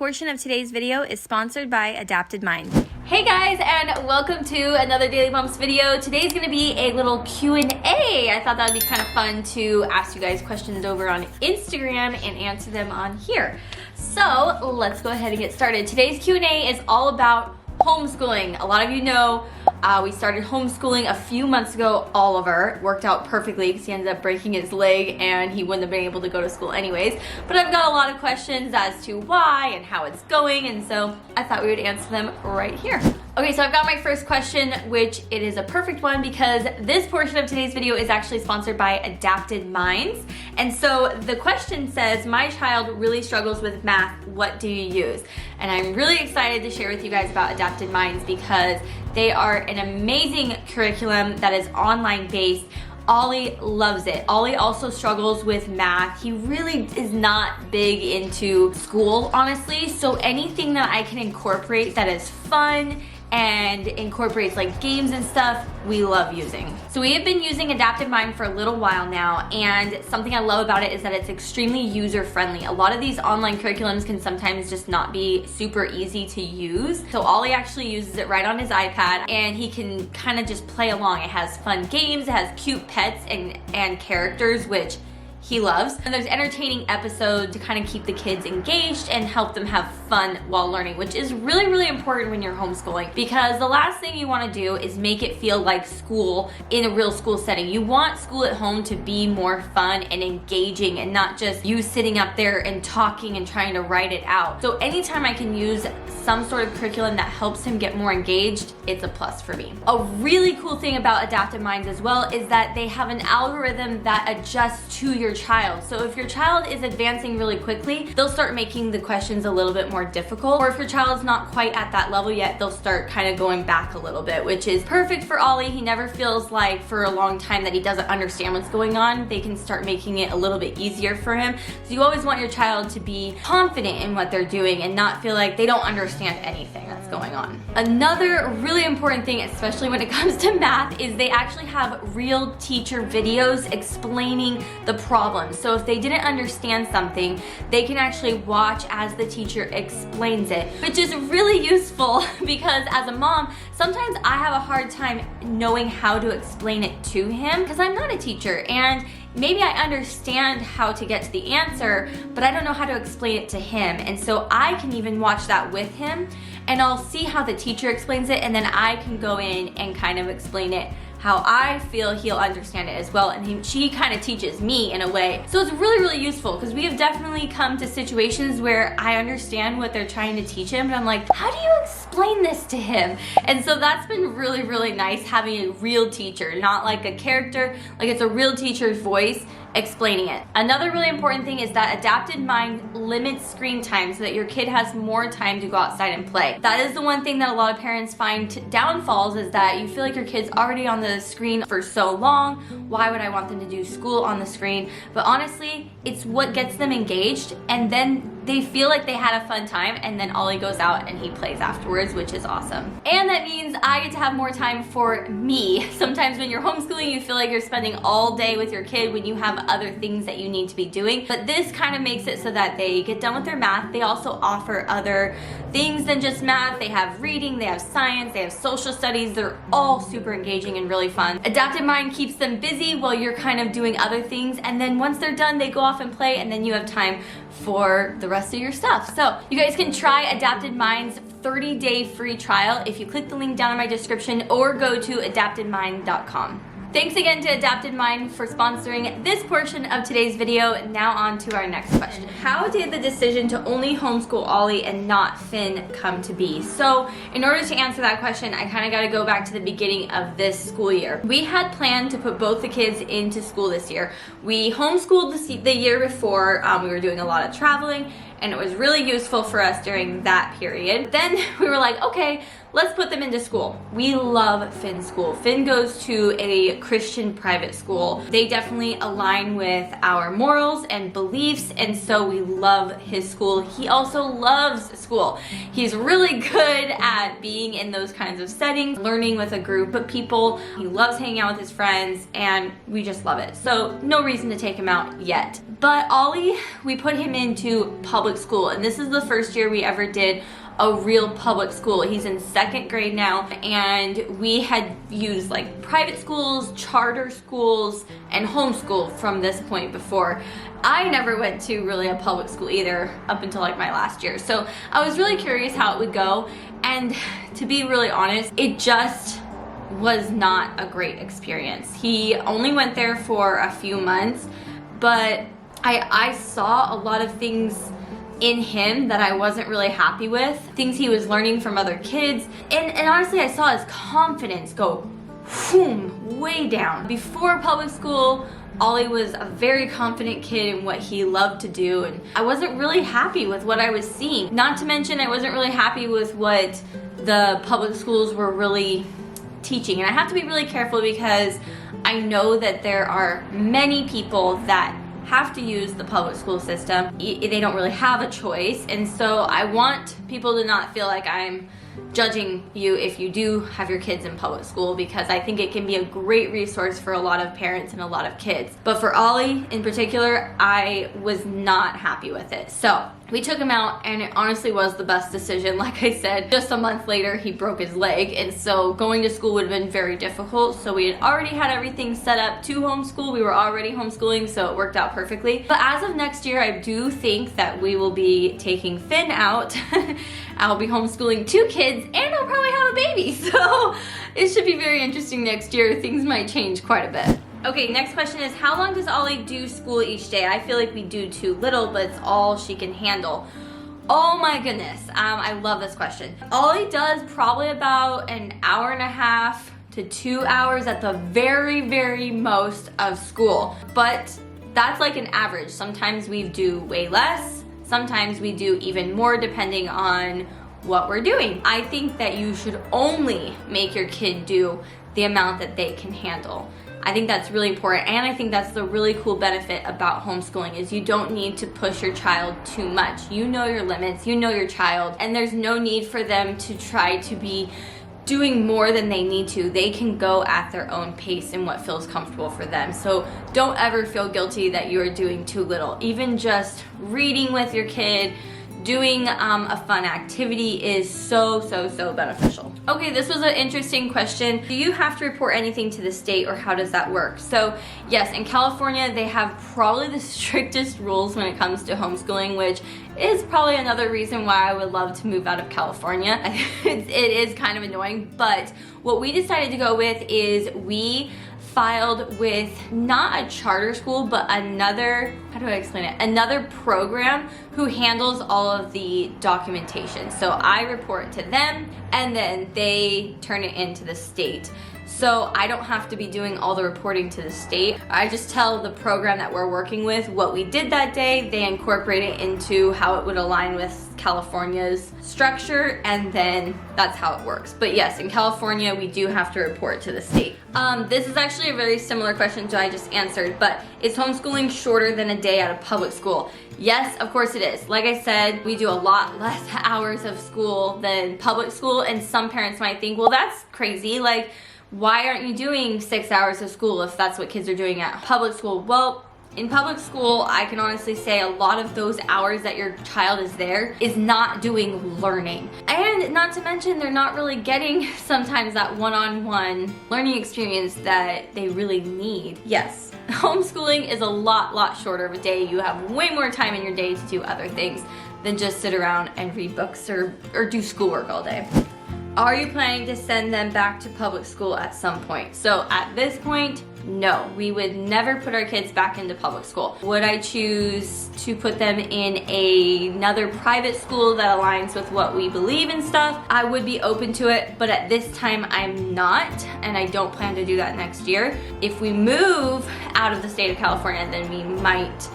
portion of today's video is sponsored by Adapted Mind. Hey guys, and welcome to another Daily Bumps video. Today's gonna be a little Q&A. I thought that would be kind of fun to ask you guys questions over on Instagram and answer them on here. So let's go ahead and get started. Today's Q&A is all about homeschooling. A lot of you know we started homeschooling a few months ago. Oliver worked out perfectly because he ended up breaking his leg and he wouldn't have been able to go to school anyways. But I've got a lot of questions as to why and how it's going, and so I thought we would answer them right here. Okay, so I've got my first question, which it is a perfect one because this portion of today's video is actually sponsored by Adapted Minds. And so the question says, my child really struggles with math, what do you use? And I'm really excited to share with you guys about Adapted Minds because they are an amazing curriculum that is online based. Ollie loves it. Ollie also struggles with math. He really is not big into school, honestly. So anything that I can incorporate that is fun and incorporates like games and stuff, we love using. So we have been using Adapted Mind for a little while now, and something I love about it is that it's extremely user-friendly. A lot of these online curriculums can sometimes just not be super easy to use. So Ollie actually uses it right on his iPad, and he can kind of just play along. It has fun games, it has cute pets and characters, which he loves. And there's entertaining episodes to kind of keep the kids engaged and help them have fun while learning, which is really, really important when you're homeschooling, because the last thing you want to do is make it feel like school in a real school setting. You want school at home to be more fun and engaging and not just you sitting up there and talking and trying to write it out. So anytime I can use some sort of curriculum that helps him get more engaged, it's a plus for me. A really cool thing about Adapted Minds as well is that they have an algorithm that adjusts to your child. So if your child is advancing really quickly, they'll start making the questions a little bit more difficult. Or if your child's not quite at that level yet, they'll start kind of going back a little bit, which is perfect for Ollie. He never feels like for a long time that he doesn't understand what's going on. They can start making it a little bit easier for him. So you always want your child to be confident in what they're doing and not feel like they don't understand anything that's going on. Another really important thing, especially when it comes to math, is they actually have real teacher videos explaining the problem. So if they didn't understand something, they can actually watch as the teacher explains it, which is really useful because as a mom, sometimes I have a hard time knowing how to explain it to him because I'm not a teacher, and maybe I understand how to get to the answer, but I don't know how to explain it to him. And so I can even watch that with him, and I'll see how the teacher explains it, and then I can go in and kind of explain it how I feel he'll understand it as well, and she kind of teaches me in a way. So it's really, really useful because we have definitely come to situations where I understand what they're trying to teach him, but I'm like, how do you explain this to him? And so that's been really, really nice having a real teacher, not like a character, like it's a real teacher's voice explaining it. Another really important thing is that Adapted Mind limits screen time so that your kid has more time to go outside and play. That is the one thing that a lot of parents find downfalls, is that you feel like your kid's already on the screen for so long. Why would I want them to do school on the screen? But honestly, it's what gets them engaged, and then they feel like they had a fun time, and then Ollie goes out and he plays afterwards, which is awesome. And that means I get to have more time for me. Sometimes when you're homeschooling, you feel like you're spending all day with your kid when you have other things that you need to be doing. But this kind of makes it so that they get done with their math. They also offer other things than just math. They have reading, they have science, they have social studies. They're all super engaging and really fun. Adapted Mind keeps them busy while you're kind of doing other things, and then once they're done, they go off and play, and then you have time for the rest of your stuff. So you guys can try Adapted Mind's 30-day free trial if you click the link down in my description or go to adaptedmind.com. Thanks again to Adapted Mind for sponsoring this portion of today's video. Now on to our next question. How did the decision to only homeschool Ollie and not Finn come to be? So in order to answer that question, I kind of got to go back to the beginning of this school year. We had planned to put both the kids into school this year. We homeschooled the year before. We were doing a lot of traveling, and it was really useful for us during that period. Then we were like, okay, let's put them into school. We love Finn's school. Finn goes to a Christian private school. They definitely align with our morals and beliefs, and so we love his school. He also loves school. He's really good at being in those kinds of settings, learning with a group of people. He loves hanging out with his friends, and we just love it. So no reason to take him out yet. But Ollie, we put him into public school, and this is the first year we ever did a real public school. He's in 2nd grade now, and we had used like private schools, charter schools, and homeschool from this point before. I never went to really a public school either up until like my last year. So I was really curious how it would go, and to be really honest, it just was not a great experience. He only went there for a few months, but I saw a lot of things in him that I wasn't really happy with, things he was learning from other kids, and honestly I saw his confidence go boom, way down. Before public school, Ollie was a very confident kid in what he loved to do, and I wasn't really happy with what I was seeing. Not to mention I wasn't really happy with what the public schools were really teaching, and I have to be really careful because I know that there are many people that have to use the public school system. They don't really have a choice, and so I want people to not feel like I'm judging you if you do have your kids in public school, because I think it can be a great resource for a lot of parents and a lot of kids. But for Ollie in particular, I was not happy with it. So we took him out, and it honestly was the best decision. Like I said, just a month later he broke his leg, and so going to school would have been very difficult. So we had already had everything set up to homeschool. We were already homeschooling, so it worked out perfectly. But as of next year, I do think that we will be taking Finn out. I'll be homeschooling 2 kids, and I'll probably have a baby. So it should be very interesting next year. Things might change quite a bit. Okay, next question is, how long does Ollie do school each day? I feel like we do too little, but it's all she can handle. Oh my goodness, I love this question. Ollie does probably about an hour and a half to 2 hours at the very, very most of school. But that's like an average. Sometimes we do way less. Sometimes we do even more depending on what we're doing. I think that you should only make your kid do the amount that they can handle. I think that's really important, and I think that's the really cool benefit about homeschooling is you don't need to push your child too much. You know your limits, you know your child, and there's no need for them to try to be doing more than they need to. They can go at their own pace and what feels comfortable for them. So don't ever feel guilty that you are doing too little. Even just reading with your kid, doing a fun activity is so beneficial. Okay, this was an interesting question. Do you have to report anything to the state, or how does that work? So yes, in California they have probably the strictest rules when it comes to homeschooling, which is probably another reason why I would love to move out of California. It is kind of annoying, but what we decided to go with is we filed with not a charter school, but another, how do I explain it? Another program who handles all of the documentation. So I report to them, and then they turn it into the state. So I don't have to be doing all the reporting to the state. I just tell the program that we're working with what we did that day. They incorporate it into how it would align with California's structure, and then that's how it works. But yes, in California, we do have to report to the state. This is actually a very similar question to I just answered, but is homeschooling shorter than a day at a public school? Yes, of course it is. Like I said, we do a lot less hours of school than public school, and some parents might think, well, that's crazy. Like, why aren't you doing 6 hours of school if that's what kids are doing at public school? Well, in public school, I can honestly say a lot of those hours that your child is there is not doing learning. And not to mention, they're not really getting sometimes that one-on-one learning experience that they really need. Yes, homeschooling is a lot shorter of a day. You have way more time in your day to do other things than just sit around and read books or do schoolwork all day. Are you planning to send them back to public school at some point? So at this point, no, we would never put our kids back into public school. Would I choose to put them in another private school that aligns with what we believe and stuff? I would be open to it, but at this time I'm not, and I don't plan to do that next year. If we move out of the state of California, then we might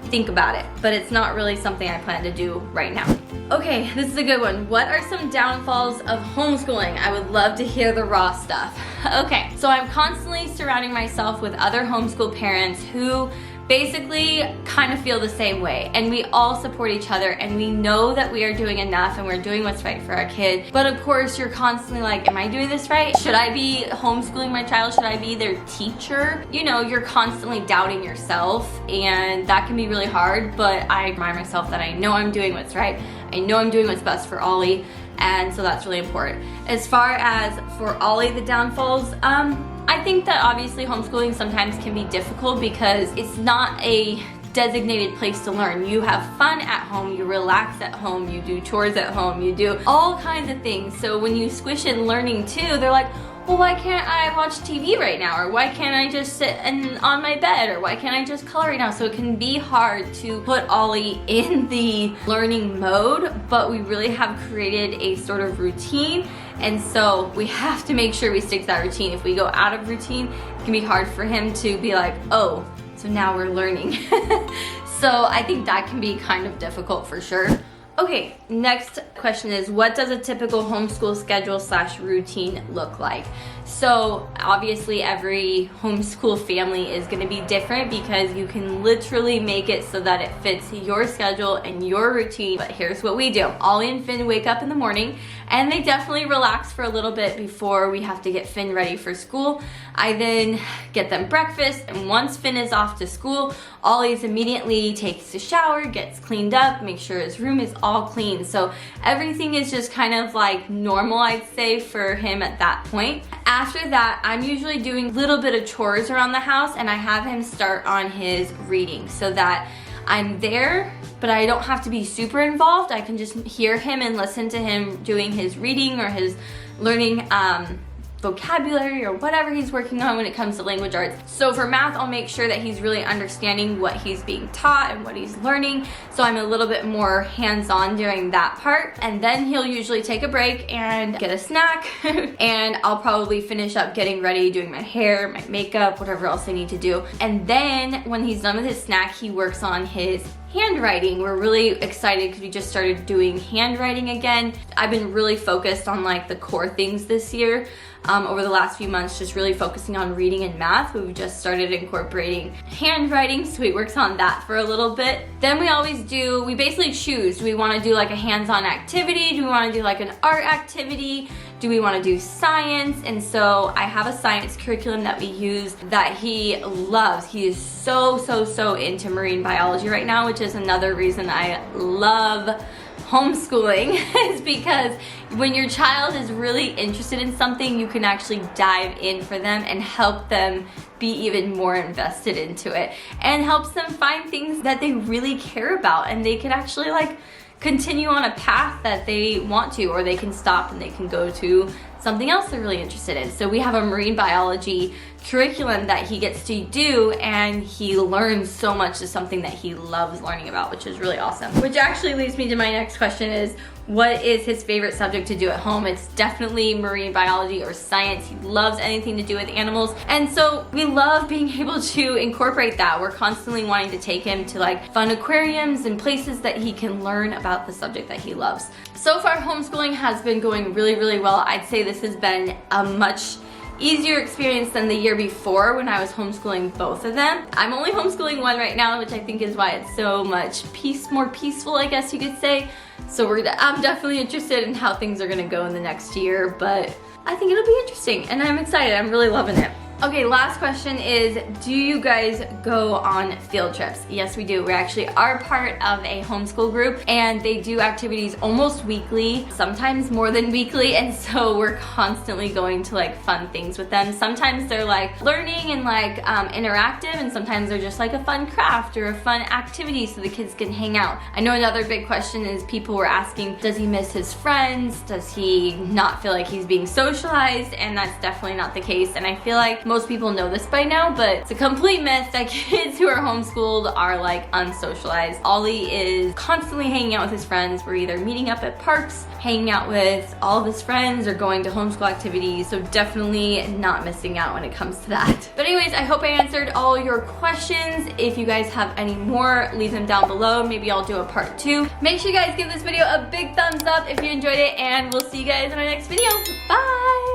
think about it, but it's not really something I plan to do right now. Okay, this is a good one. What are some downfalls of homeschooling? I would love to hear the raw stuff. Okay, so I'm constantly surrounding myself with other homeschool parents who basically kind of feel the same way, and we all support each other, and we know that we are doing enough and we're doing what's right for our kid. But of course, you're constantly like, am I doing this right? Should I be homeschooling my child? Should I be their teacher? You know, you're constantly doubting yourself, and that can be really hard, but I remind myself that I know I'm doing what's right. I know I'm doing what's best for Ollie, and so that's really important. As far as for Ollie, the downfalls, I think that obviously homeschooling sometimes can be difficult because it's not a designated place to learn. You have fun at home, you relax at home, you do chores at home, you do all kinds of things. So when you squish in learning too, they're like, well, why can't I watch TV right now? Or why can't I just sit on my bed? Or why can't I just color right now? So it can be hard to put Ollie in the learning mode, but we really have created a sort of routine. And so we have to make sure we stick to that routine. If we go out of routine, it can be hard for him to be like, oh, so now we're learning. So I think that can be kind of difficult for sure. Okay, next question is, what does a typical homeschool schedule / routine look like? So obviously every homeschool family is going to be different because you can literally make it so that it fits your schedule and your routine. But here's what we do. Ollie and Finn wake up in the morning and they definitely relax for a little bit before we have to get Finn ready for school. I then get them breakfast, and once Finn is off to school, Ollie's immediately takes a shower, gets cleaned up, make sure his room is all clean. So everything is just kind of like normal, I'd say, for him at that point. After that, I'm usually doing a little bit of chores around the house, and I have him start on his reading so that I'm there, but I don't have to be super involved. I can just hear him and listen to him doing his reading or his learning vocabulary or whatever he's working on when it comes to language arts. So for math, I'll make sure that he's really understanding what he's being taught and what he's learning. So I'm a little bit more hands-on during that part. And then he'll usually take a break and get a snack. And I'll probably finish up getting ready, doing my hair, my makeup, whatever else I need to do. And then when he's done with his snack, he works on his handwriting. We're really excited because we just started doing handwriting again. I've been really focused on like the core things this year. Over the last few months, just really focusing on reading and math. We've just started incorporating handwriting, so he works on that for a little bit. Then we basically choose, do we want to do like a hands-on activity? Do we want to do like an art activity? Do we want to do science? And so I have a science curriculum that we use that he loves. He is so into marine biology right now, which is another reason I love homeschooling is because when your child is really interested in something, you can actually dive in for them and help them be even more invested into it, and helps them find things that they really care about, and they can actually like continue on a path that they want to, or they can stop and they can go to something else they're really interested in. So we have a marine biology curriculum that he gets to do, and he learns so much of something that he loves learning about, which is really awesome. Which actually leads me to my next question is, what is his favorite subject to do at home? It's definitely marine biology or science. He loves anything to do with animals. And so we love being able to incorporate that. We're constantly wanting to take him to like fun aquariums and places that he can learn about the subject that he loves. So far, homeschooling has been going really well. I'd say this has been a much easier experience than the year before when I was homeschooling both of them. I'm only homeschooling one right now, which I think is why it's so much more peaceful, I guess you could say. So I'm definitely interested in how things are gonna go in the next year, but I think it'll be interesting and I'm excited. I'm really loving it. Okay, last question is, do you guys go on field trips? Yes, we do. We actually are part of a homeschool group, and they do activities almost weekly, sometimes more than weekly, and so we're constantly going to like fun things with them. Sometimes they're like learning and like interactive, and sometimes they're just like a fun craft or a fun activity so the kids can hang out. I know another big question is people were asking, does he miss his friends? Does he not feel like he's being socialized? And that's definitely not the case, and I feel like most people know this by now, but it's a complete myth that kids who are homeschooled are like unsocialized. Ollie is constantly hanging out with his friends. We're either meeting up at parks, hanging out with all of his friends, or going to homeschool activities, so definitely not missing out when it comes to that. But anyways, I hope I answered all your questions. If you guys have any more, leave them down below. Maybe I'll do a part 2. Make sure you guys give this video a big thumbs up if you enjoyed it, and we'll see you guys in our next video. Bye!